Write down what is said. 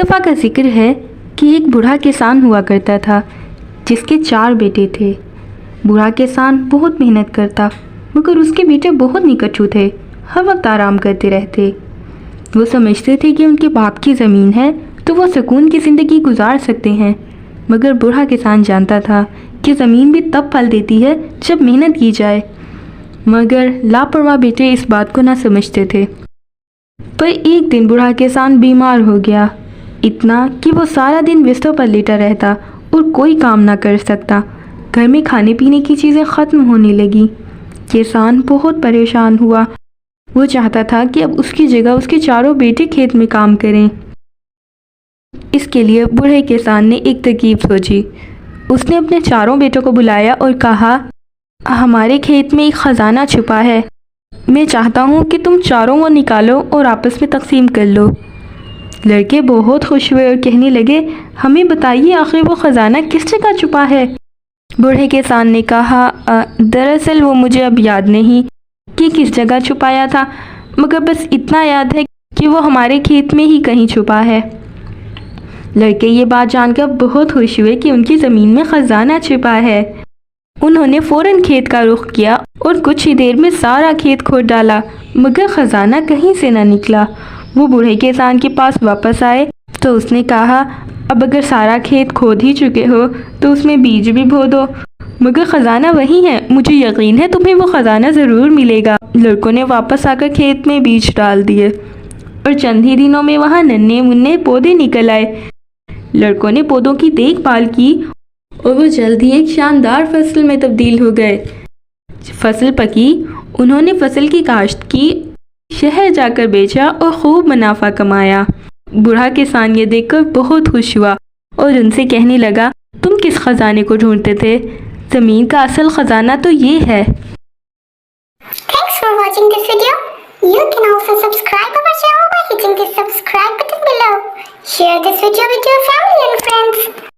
دفعہ کا ذکر ہے کہ ایک بوڑھا کسان ہوا کرتا تھا جس کے 4 بیٹے تھے۔ بوڑھا کسان بہت محنت کرتا مگر اس کے بیٹے بہت نکچو تھے، ہر وقت آرام کرتے رہتے۔ وہ سمجھتے تھے کہ ان کے باپ کی زمین ہے تو وہ سکون کی زندگی گزار سکتے ہیں، مگر بوڑھا کسان جانتا تھا کہ زمین بھی تب پھل دیتی ہے جب محنت کی جائے، مگر لاپرواہ بیٹے اس بات کو نہ سمجھتے تھے۔ پر ایک دن بوڑھا کسان بیمار ہو گیا، اتنا کہ وہ سارا دن بستر پر لیٹا رہتا اور کوئی کام نہ کر سکتا۔ گھر میں کھانے پینے کی چیزیں ختم ہونے لگی۔ کسان بہت پریشان ہوا، وہ چاہتا تھا کہ اب اس کی جگہ اس کے 4 بیٹے کھیت میں کام کریں۔ اس کے لیے بوڑھے کسان نے ایک ترکیب سوچی۔ اس نے اپنے 4 بیٹوں کو بلایا اور کہا، ہمارے کھیت میں ایک خزانہ چھپا ہے، میں چاہتا ہوں کہ تم 4 وہ نکالو اور آپس میں تقسیم کر لو۔ لڑکے بہت خوش ہوئے اور کہنے لگے، ہمیں بتائیے آخر وہ خزانہ کس جگہ چھپا ہے؟ بوڑھے کسان نے کہا، دراصل وہ مجھے اب یاد نہیں کہ کس جگہ چھپایا تھا، مگر بس اتنا یاد ہے کہ وہ ہمارے کھیت میں ہی کہیں چھپا ہے۔ لڑکے یہ بات جان کر بہت خوش ہوئے کہ ان کی زمین میں خزانہ چھپا ہے۔ انہوں نے فوراً کھیت کا رخ کیا اور کچھ ہی دیر میں سارا کھیت کھود ڈالا، مگر خزانہ کہیں سے نہ نکلا۔ وہ بوڑھے کسان کے پاس واپس آئے تو اس نے کہا، اب اگر سارا کھیت کھود ہی چکے ہو تو اس میں بیج بھی بو دو، مگر خزانہ وہی ہے، مجھے یقین ہے تمہیں وہ خزانہ ضرور ملے گا۔ لڑکوں نے واپس آ کر کھیت میں بیج ڈال دیے اور چند ہی دنوں میں وہاں ننھے منھے پودے نکل آئے۔ لڑکوں نے پودوں کی دیکھ بھال کی اور وہ جلد ہی ایک شاندار فصل میں تبدیل ہو گئے۔ فصل پکی، انہوں نے فصل کی کاشت کی، شہر جا کر بیچا اور خوب منافع کمایا۔ بوڑھا کسان یہ دیکھ کر بہت خوش ہوا اور ان سے کہنے لگا، تم کس خزانے کو ڈھونڈتے تھے؟ زمین کا اصل خزانہ تو یہ ہے۔ Thanks for watching this video. You can also subscribe our channel by hitting the subscribe button below. Share this video with your friends.